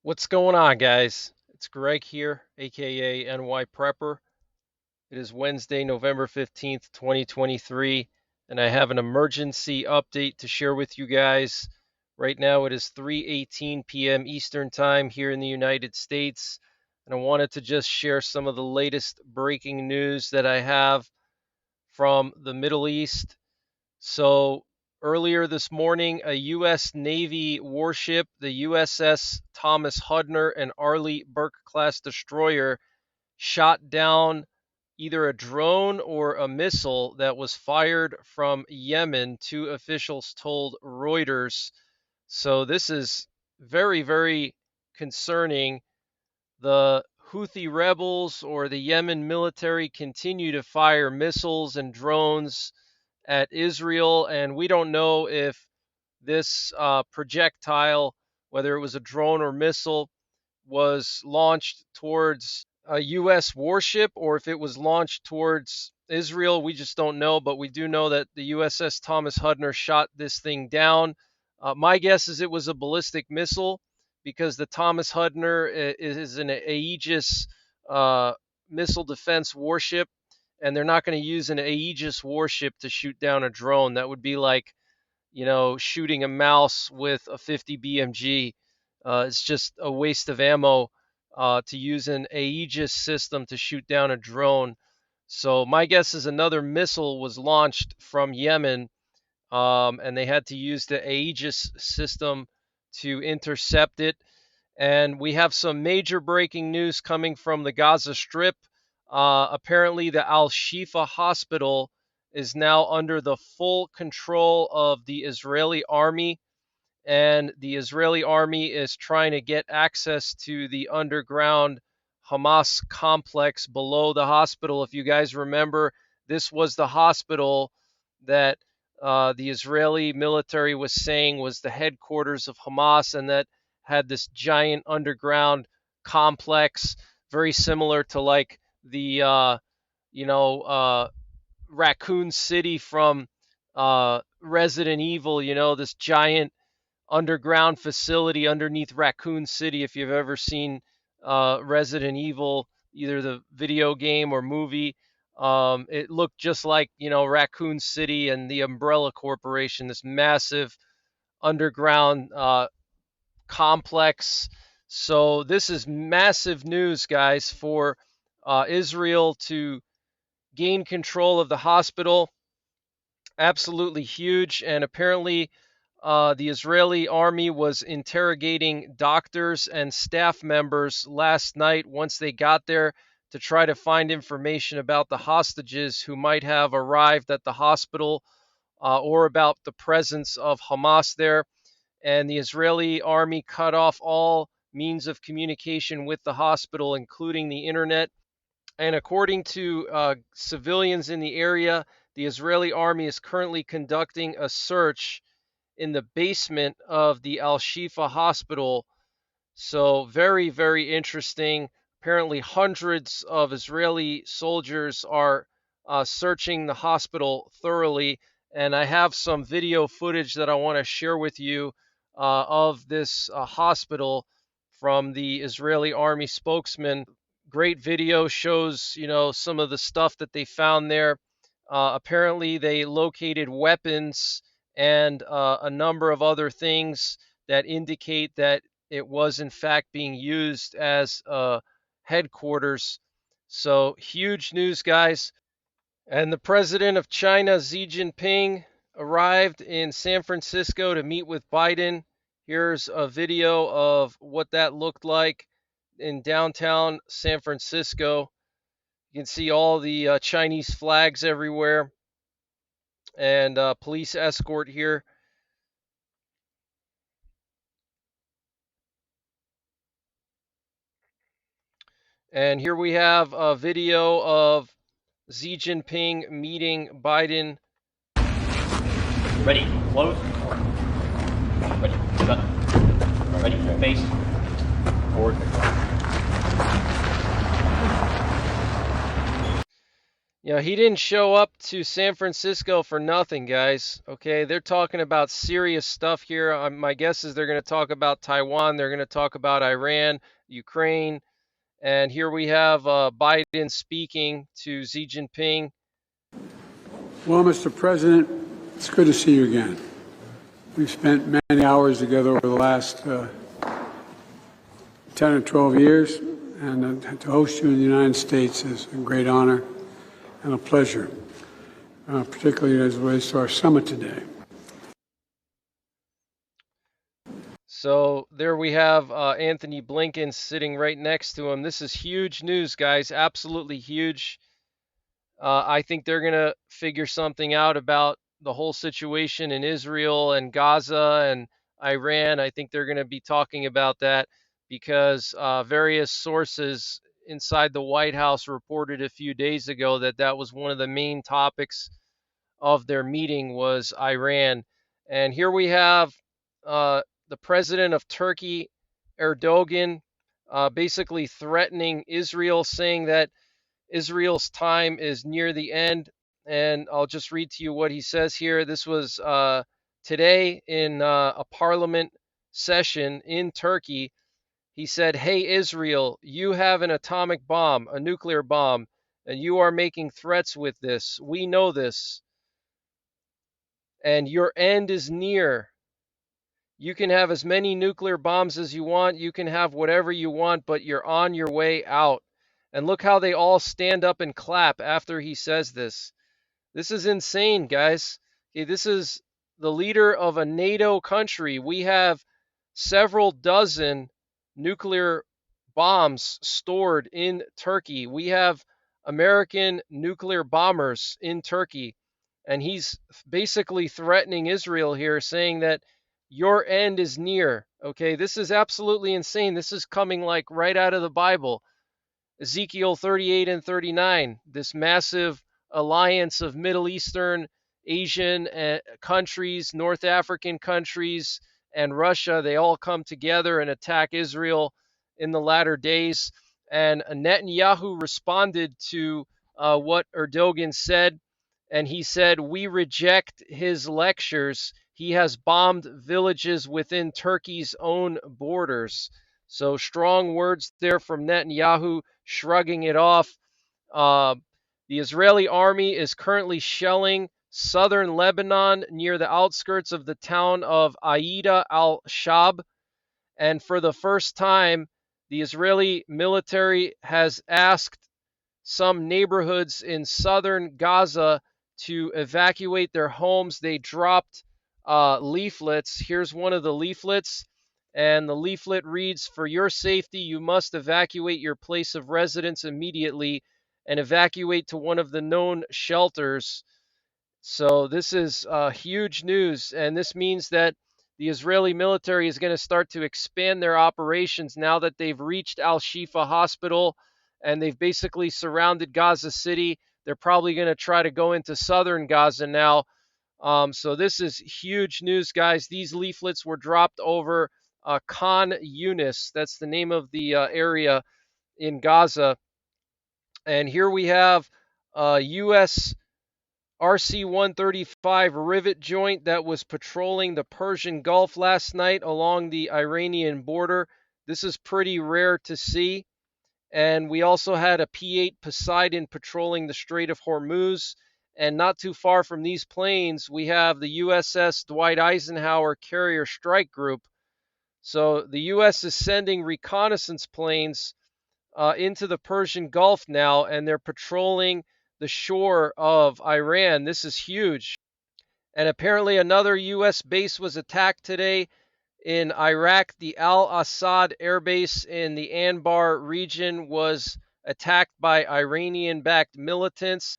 What's going on, guys? It's Greg here, aka NYPrepper. It is Wednesday, November 15th, 2023, and I have an emergency update to share with you guys. Right now it is 3:18 p.m. Eastern Time here in the United States, and I wanted to just share some of the latest breaking news that I have from the Middle East. So, earlier this morning, a U.S. Navy warship, the USS Thomas Hudner, an Arleigh Burke-class destroyer, shot down either a drone or a missile that was fired from Yemen, two officials told Reuters. So, this is very, very concerning. The Houthi rebels or the Yemen military continue to fire missiles and drones at Israel, and we don't know if this projectile, whether it was a drone or missile, was launched towards a U.S. warship or if it was launched towards Israel. We just don't know, but we do know that the USS Thomas Hudner shot this thing down. My guess is it was a ballistic missile because the Thomas Hudner is an Aegis missile defense warship, and they're not going to use an Aegis warship to shoot down a drone. That would be like, shooting a mouse with a 50 BMG. It's just a waste of ammo to use an Aegis system to shoot down a drone. So my guess is another missile was launched from Yemen, and they had to use the Aegis system to intercept it. And we have some major breaking news coming from the Gaza Strip. Apparently, the Al-Shifa hospital is now under the full control of the Israeli army, and the Israeli army is trying to get access to the underground Hamas complex below the hospital. If you guys remember, this was the hospital that the Israeli military was saying was the headquarters of Hamas, and that had this giant underground complex, very similar to like the Raccoon City from Resident Evil. This giant underground facility underneath Raccoon City. If you've ever seen Resident Evil, either the video game or movie, it looked just like Raccoon City and the Umbrella Corporation, this massive underground complex. So this is massive news, guys, for Israel to gain control of the hospital. Absolutely huge. And apparently, the Israeli army was interrogating doctors and staff members last night once they got there to try to find information about the hostages who might have arrived at the hospital, or about the presence of Hamas there. And the Israeli army cut off all means of communication with the hospital, including the internet. And according to civilians in the area, the Israeli army is currently conducting a search in the basement of the Al-Shifa hospital. So very, very interesting. Apparently, hundreds of Israeli soldiers are searching the hospital thoroughly. And I have some video footage that I want to share with you of this hospital from the Israeli army spokesman. Great video, shows some of the stuff that they found there. Apparently, they located weapons and a number of other things that indicate that it was in fact being used as headquarters. So huge news, guys. And the president of China, Xi Jinping, arrived in San Francisco to meet with Biden. Here's a video of what that looked like in downtown San Francisco. You can see all the Chinese flags everywhere, and police escort here. And here we have a video of Xi Jinping meeting Biden. Ready, close. Ready, cut. Ready, face. Forward. You know, he didn't show up to San Francisco for nothing, guys. Okay, they're talking about serious stuff here. My guess is they're going to talk about Taiwan. They're going to talk about Iran, Ukraine, and here we have Biden speaking to Xi Jinping. Well, Mr. President, it's good to see you again. We've spent many hours together over the last 10 or 12 years, and to host you in the United States is a great honor and a pleasure, particularly as it relates to our summit today. So there we have Anthony Blinken sitting right next to him. This is huge news, guys. Absolutely huge. I think they're going to figure something out about the whole situation in Israel and Gaza and Iran. I think they're going to be talking about that because various sources inside the White House reported a few days ago that that was one of the main topics of their meeting was Iran. And here we have the president of Turkey, Erdogan, basically threatening Israel, saying that Israel's time is near the end. And I'll just read to you what he says here. This was today in a parliament session in Turkey. He said, "Hey, Israel, you have an atomic bomb, a nuclear bomb, and you are making threats with this. We know this. And your end is near. You can have as many nuclear bombs as you want. You can have whatever you want, but you're on your way out." And look how they all stand up and clap after he says this. This is insane, guys. Okay, this is the leader of a NATO country. We have several dozen nuclear bombs stored in Turkey. We have American nuclear bombers in Turkey. And he's basically threatening Israel here, saying that your end is near. Okay, this is absolutely insane. This is coming like right out of the Bible. Ezekiel 38 and 39, this massive alliance of Middle Eastern, Asian countries, North African countries, and Russia, they all come together and attack Israel in the latter days. And Netanyahu responded to what Erdogan said, and he said, "We reject his lectures. He has bombed villages within Turkey's own borders." So strong words there from Netanyahu, shrugging it off. Uh, the Israeli army is currently shelling southern Lebanon near the outskirts of the town of Aida al-Shab. And for the first time, the Israeli military has asked some neighborhoods in southern Gaza to evacuate their homes. They dropped leaflets. Here's one of the leaflets. And the leaflet reads, "For your safety, you must evacuate your place of residence immediately and evacuate to one of the known shelters." So this is huge news, and this means that the Israeli military is going to start to expand their operations now that they've reached Al-Shifa hospital and they've basically surrounded Gaza City. They're probably going to try to go into southern Gaza now. So this is huge news, guys. These leaflets were dropped over Khan Yunis. That's the name of the area in Gaza. And here we have U.S. RC-135 rivet joint that was patrolling the Persian Gulf last night along the Iranian border. This is pretty rare to see. And we also had a P-8 Poseidon patrolling the Strait of Hormuz. And not too far from these planes, we have the USS Dwight Eisenhower Carrier Strike Group. So the U.S. is sending reconnaissance planes into the Persian Gulf now, and they're patrolling the shore of Iran. This is huge. And apparently, another U.S. base was attacked today in Iraq. The Al Assad Air Base in the Anbar region was attacked by Iranian backed militants.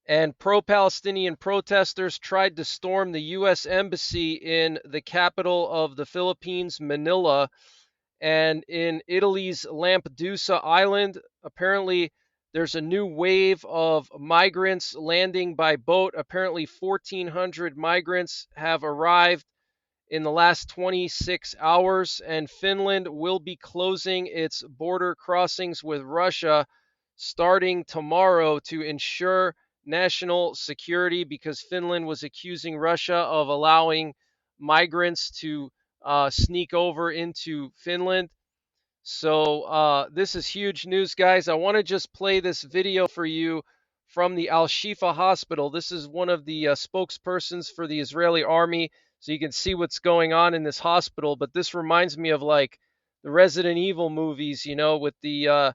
And pro Palestinian protesters tried to storm the U.S. Embassy in the capital of the Philippines, Manila. And in Italy's Lampedusa Island, apparently there's a new wave of migrants landing by boat. Apparently 1,400 migrants have arrived in the last 26 hours, and Finland will be closing its border crossings with Russia starting tomorrow to ensure national security because Finland was accusing Russia of allowing migrants to sneak over into Finland. So this is huge news, guys. I want to just play this video for you from the Al-Shifa hospital. This is one of the spokespersons for the Israeli army, so you can see what's going on in this hospital. But this reminds me of like the Resident Evil movies, you know, with the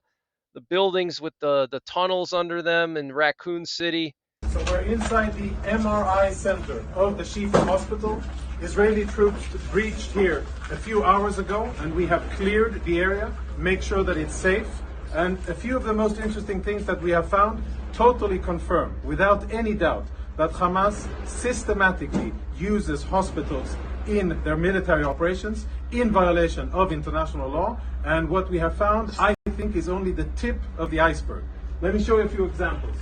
buildings with the tunnels under them in Raccoon City. So we're inside the MRI center of the Shifa hospital. Israeli troops breached here a few hours ago, and we have cleared the area, make sure that it's safe. And a few of the most interesting things that we have found totally confirm, without any doubt, that Hamas systematically uses hospitals in their military operations in violation of international law. And what we have found, I think, is only the tip of the iceberg. Let me show you a few examples.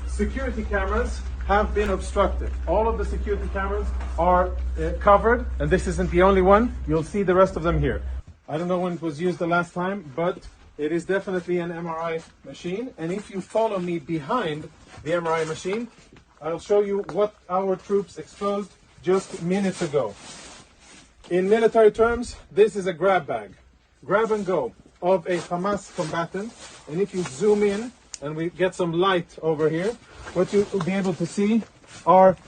Security cameras have been obstructed. All of the security cameras are covered, and this isn't the only one. You'll see the rest of them here. I don't know when it was used the last time, but it is definitely an MRI machine. And if you follow me behind the MRI machine, I'll show you what our troops exposed just minutes ago. In military terms, this is a grab bag, grab and go of a Hamas combatant. And if you zoom in and we get some light over here, what you will be able to see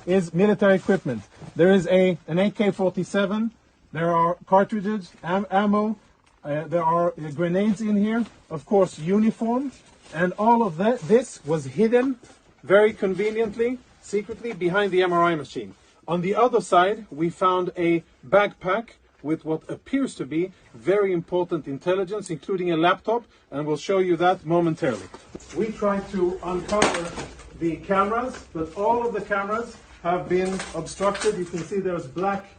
is military equipment. There is an AK-47, there are cartridges, ammo, there are grenades in here, of course uniform, and all of this was hidden very conveniently, secretly behind the MRI machine. On the other side, we found a backpack with what appears to be very important intelligence, including a laptop, and we'll show you that momentarily. We tried to uncover the cameras, but all of the cameras have been obstructed. You can see there's black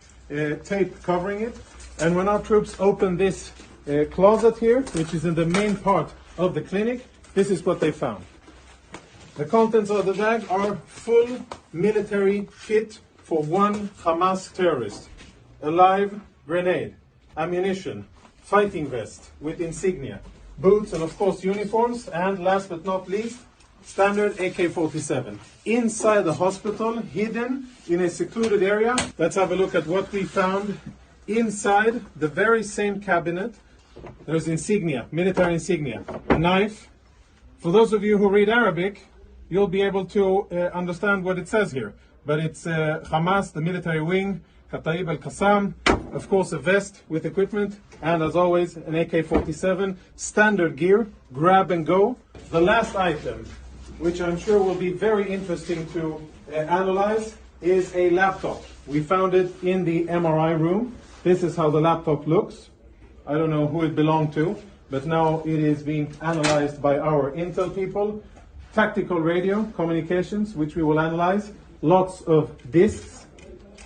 tape covering it. And when our troops opened this closet here, which is in the main part of the clinic, this is what they found. The contents of the bag are full military kit for one Hamas terrorist. A live grenade, ammunition, fighting vest with insignia, boots, and of course uniforms, and last but not least, standard AK-47. Inside the hospital, hidden in a secluded area. Let's have a look at what we found inside the very same cabinet. There's insignia, military insignia, a knife. For those of you who read Arabic, you'll be able to understand what it says here. But it's Hamas, the military wing, Kataib al-Qassam, of course a vest with equipment, and as always an AK-47, standard gear, grab and go. The last item, which I'm sure will be very interesting to analyze, is a laptop. We found it in the MRI room. This is how the laptop looks. I don't know who it belonged to, but now it is being analyzed by our intel people. Tactical radio communications, which we will analyze. Lots of disks,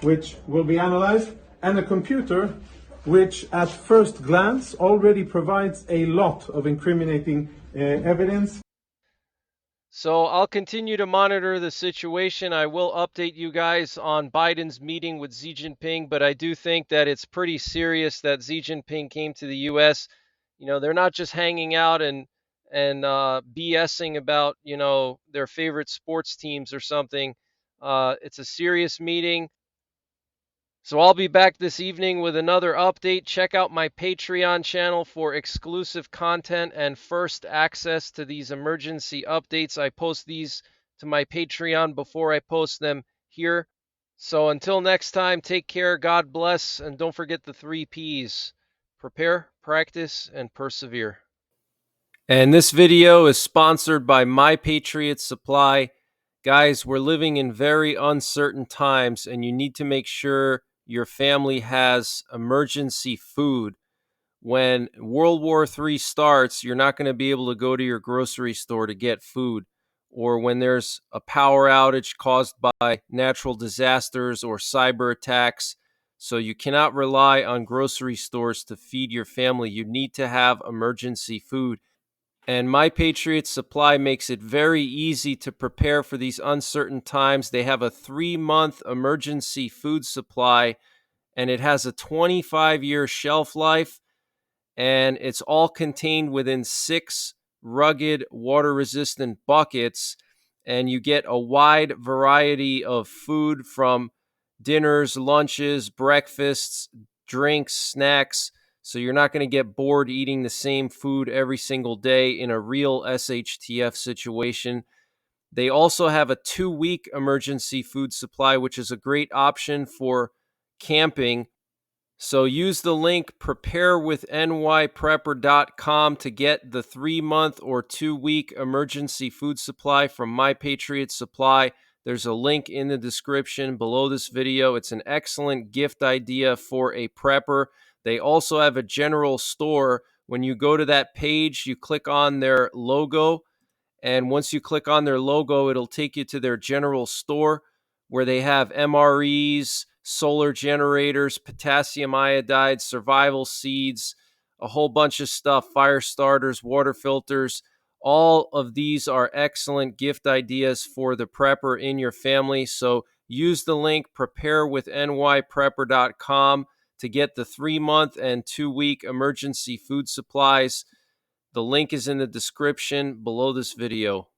which will be analyzed. And a computer, which at first glance already provides a lot of incriminating evidence. So I'll continue to monitor the situation. I will update you guys on Biden's meeting with Xi Jinping, but I do think that it's pretty serious that Xi Jinping came to the U.S. You know, they're not just hanging out and BSing about, you know, their favorite sports teams or something. It's a serious meeting. So I'll be back this evening with another update. Check out my Patreon channel for exclusive content and first access to these emergency updates. I post these to my Patreon before I post them here. So until next time, take care, God bless, and don't forget the 3 Ps. Prepare, practice, and persevere. And this video is sponsored by My Patriot Supply. Guys, we're living in very uncertain times, and you need to make sure your family has emergency food. When World War III starts, you're not going to be able to go to your grocery store to get food. Or when there's a power outage caused by natural disasters or cyber attacks. So you cannot rely on grocery stores to feed your family. You need to have emergency food. And My Patriot Supply makes it very easy to prepare for these uncertain times. They have a 3-month emergency food supply, and it has a 25-year shelf life, and it's all contained within 6 rugged, water-resistant buckets, and you get a wide variety of food from dinners, lunches, breakfasts, drinks, snacks. So you're not going to get bored eating the same food every single day in a real SHTF situation. They also have a 2-week emergency food supply, which is a great option for camping. So use the link preparewithnyprepper.com to get the 3-month or 2-week emergency food supply from My Patriot Supply. There's a link in the description below this video. It's an excellent gift idea for a prepper. They also have a general store. When you go to that page, you click on their logo, and once you click on their logo, it'll take you to their general store where they have MREs, solar generators, potassium iodide, survival seeds, a whole bunch of stuff, fire starters, water filters. All of these are excellent gift ideas for the prepper in your family. So use the link preparewithnyprepper.com to get the 3-month and 2-week emergency food supplies. The link is in the description below this video.